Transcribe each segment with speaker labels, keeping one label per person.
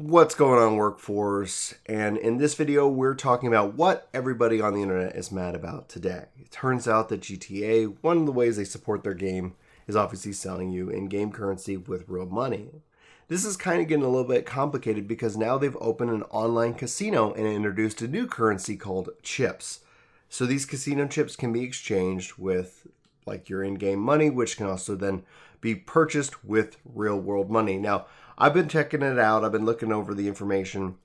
Speaker 1: What's going on, workforce? And in this video, we're talking about what everybody on the internet is mad about today. It turns out that GTA, one of the ways they support their game is obviously selling you in-game currency with real money. This is kind of getting a little bit complicated because now they've opened an online casino and introduced a new currency called chips. So these casino chips can be exchanged with like your in-game money, which can also then be purchased with real-world money. Now, I've been checking it out. I've been looking over the information.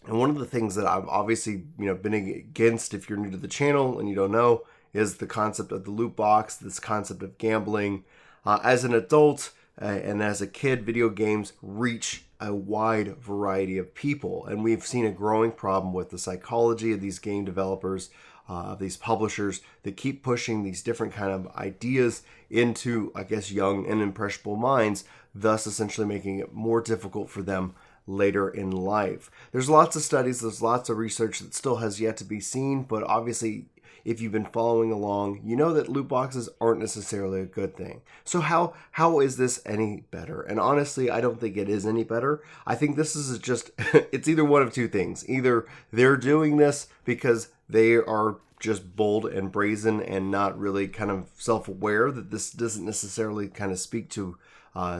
Speaker 1: And one of the things that I've obviously, been against, if you're new to the channel and you don't know, is the concept of the loot box, this concept of gambling. As an adult and as a kid, video games reach a wide variety of people. And we've seen a growing problem with the psychology of these game developers, of these publishers that keep pushing these different kind of ideas into, I guess, young and impressionable minds, thus essentially making it more difficult for them later in life. There's lots of studies, there's lots of research that still has yet to be seen, but obviously if you've been following along, you know that loot boxes aren't necessarily a good thing. So how is this any better? And honestly, I don't think it is any better. I think this is just, it's either one of two things. Either they're doing this because they are just bold and brazen and not really kind of self-aware that this doesn't necessarily kind of speak to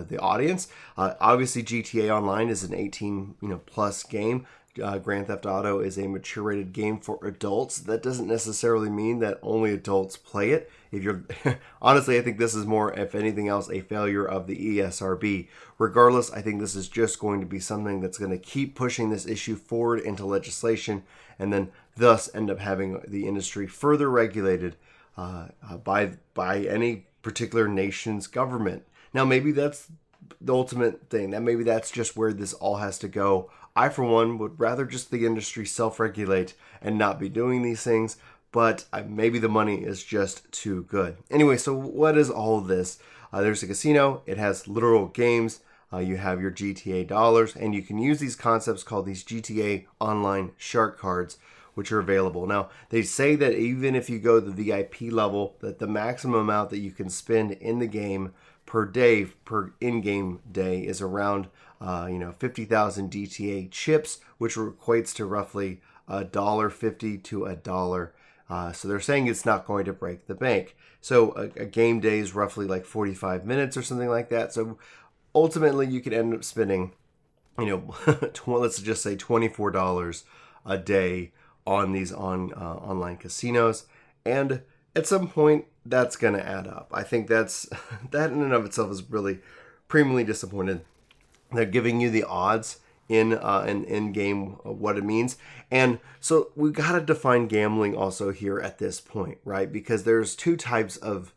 Speaker 1: the audience. Obviously, GTA Online is an 18 plus game. Grand Theft Auto is a mature-rated game for adults. That doesn't necessarily mean that only adults play it. If you're honestly, I think this is more, if anything else, a failure of the ESRB. Regardless, I think this is just going to be something that's going to keep pushing this issue forward into legislation, and then thus end up having the industry further regulated by any particular nation's government. Now, maybe that's the ultimate thing. That maybe that's just where this all has to go. I, for one, would rather just the industry self-regulate and not be doing these things, but maybe the money is just too good. Anyway, so what is all of this? There's a casino. It has literal games. You have your GTA dollars, and you can use these concepts called these GTA Online Shark Cards, which are available. Now, they say that even if you go to the VIP level, that the maximum amount that you can spend in the game per day, per in-game day, is around 50,000 DTA chips, which equates to roughly $1.50 to $1. So they're saying it's not going to break the bank. So a game day is roughly like 45 minutes or something like that. So ultimately, you could end up spending, let's just say $24 a day on these online casinos, and at some point that's going to add up. I think that in and of itself is really premiumly disappointed. They're giving you the odds in game what it means, and so we got to define gambling also here at this point, right? Because there's two types of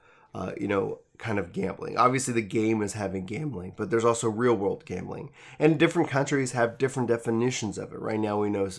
Speaker 1: kind of gambling. Obviously, the game is having gambling, but there's also real world gambling, and different countries have different definitions of it. Right now, we know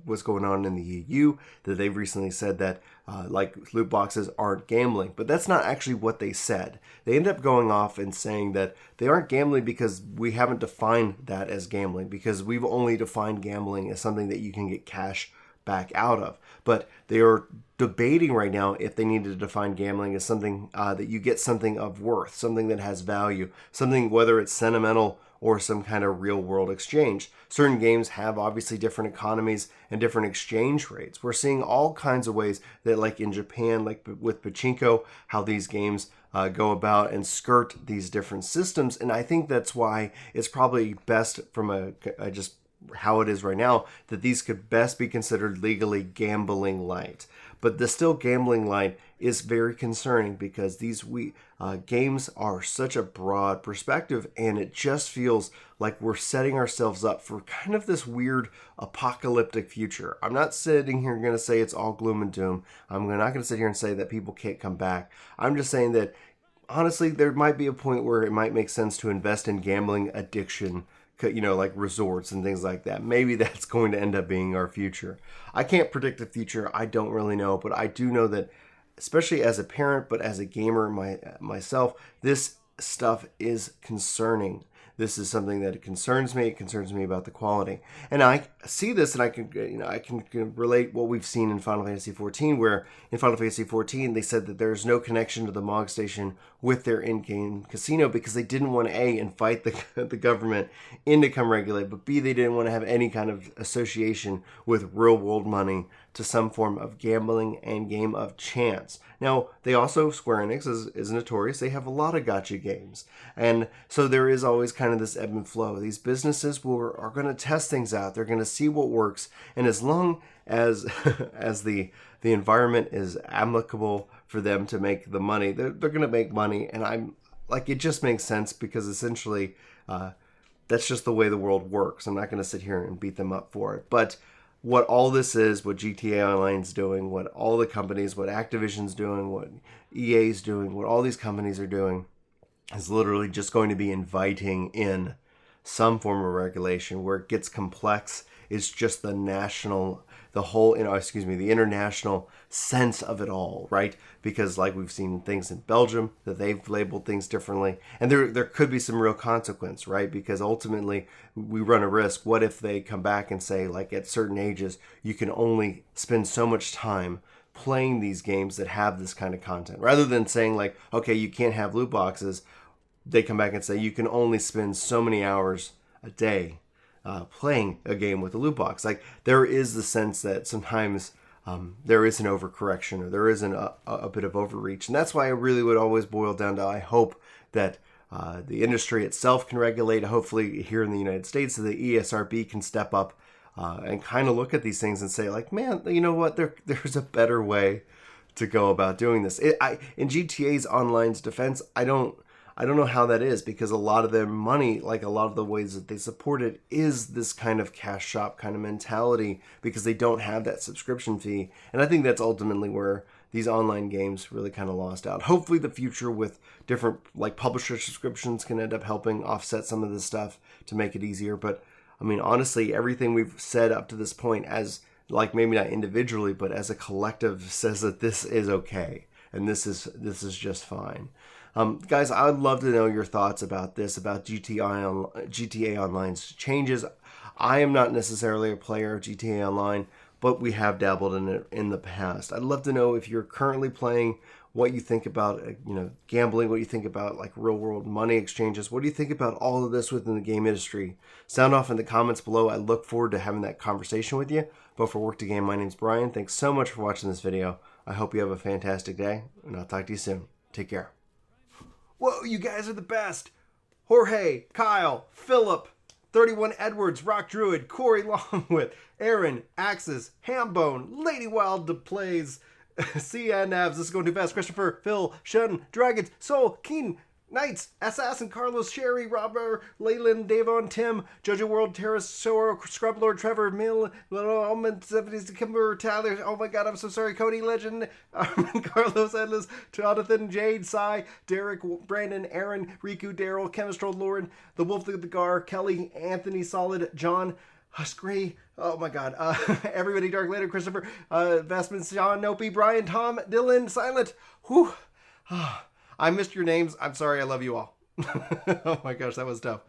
Speaker 1: what's going on in the EU, that they've recently said that like loot boxes aren't gambling, but that's not actually what they said. They end up going off and saying that they aren't gambling because we haven't defined that as gambling, because we've only defined gambling as something that you can get cash back out of. But they are debating right now if they need to define gambling as something that you get something of worth, something that has value, something whether it's sentimental or some kind of real world exchange. Certain games have obviously different economies and different exchange rates. We're seeing all kinds of ways that, like in Japan, like with pachinko, how these games go about and skirt these different systems. And I think that's why it's probably best from a just how it is right now, that these could best be considered legally gambling light. But the still gambling light is very concerning because these games are such a broad perspective, and it just feels like we're setting ourselves up for kind of this weird apocalyptic future. I'm not sitting here going to say it's all gloom and doom. I'm not going to sit here and say that people can't come back. I'm just saying that honestly, there might be a point where it might make sense to invest in gambling addiction, like resorts and things like that. Maybe that's going to end up being our future. I can't predict the future. I don't really know, but I do know that, especially as a parent, but as a gamer myself, this stuff is concerning. this is something that concerns me. It concerns me about the quality. And I see this, and I can relate what we've seen in Final Fantasy XIV, where in Final Fantasy XIV they said that there's no connection to the Mog Station with their in-game casino because they didn't want to invite the government in to come regulate, but B, they didn't want to have any kind of association with real-world money to some form of gambling and game of chance. Now, they also, Square Enix is notorious. They have a lot of gacha games. And so there is always kind of this ebb and flow. These businesses are going to test things out. They're going to see what works. And as long as as the environment is amicable for them to make the money, they're going to make money. And I'm like, it just makes sense because essentially that's just the way the world works. I'm not going to sit here and beat them up for it. But what all this is, what GTA Online's doing, what all the companies, what Activision's doing, what EA's doing, what all these companies are doing is literally just going to be inviting in some form of regulation. Where it gets complex is just the international sense of it all, right? Because like we've seen things in Belgium that they've labeled things differently, and there could be some real consequence, right? Because ultimately we run a risk. What if they come back and say, like, at certain ages you can only spend so much time playing these games that have this kind of content, rather than saying like, okay, you can't have loot boxes. They come back and say you can only spend so many hours a day playing a game with a loot box. Like, there is the sense that sometimes there is an overcorrection, or there isn't a bit of overreach. And that's why it really would always boil down to, I hope that the industry itself can regulate. Hopefully here in the United States, the ESRB can step up and kind of look at these things and say, like, man, you know what? There's a better way to go about doing this. In GTA's Online's defense, I don't know how that is, because a lot of their money, like a lot of the ways that they support it, is this kind of cash shop kind of mentality, because they don't have that subscription fee. And I think that's ultimately where these online games really kind of lost out. Hopefully the future with different like publisher subscriptions can end up helping offset some of this stuff to make it easier. But I mean, honestly, everything we've said up to this point, as like maybe not individually, but as a collective, says that this is okay. And this is just fine. Guys, I would love to know your thoughts about this, about GTA Online's changes. I am not necessarily a player of GTA Online, but we have dabbled in it in the past. I'd love to know if you're currently playing, what you think about gambling, what you think about like real world money exchanges. What do you think about all of this within the game industry? Sound off in the comments below. I look forward to having that conversation with you. But for Work to Game, my name's Brian. Thanks so much for watching this video. I hope you have a fantastic day, and I'll talk to you soon. Take care. Whoa, you guys are the best. Jorge, Kyle, Philip, 31 Edwards, Rock Druid, Corey Longwood, Aaron, Axis, Hambone, Lady Wild Plays, CN Navs, this is going too fast, Christopher, Phil, Shun, Dragons, Soul, Keen, Knights, Assassin, Carlos, Sherry, Robert, Leyland, Davon, Tim, Jojo World, Terrace, Sora, Scrublord, Trevor, Mill, Almond, 70s, Kimber, Tyler, oh my god, I'm so sorry, Cody, Legend, Carlos, Endless, Jonathan, Jade, Sai, Derek, Brandon, Aaron, Riku, Daryl, Chemistral, Lauren, The Wolf of the Gar, Kelly, Anthony, Solid, John, Husky, oh my god, everybody, Dark Later, Christopher, Vestments, Sean, Nopi, Brian, Tom, Dylan, Silent, whew, I missed your names. I'm sorry. I love you all. Oh my gosh, that was tough.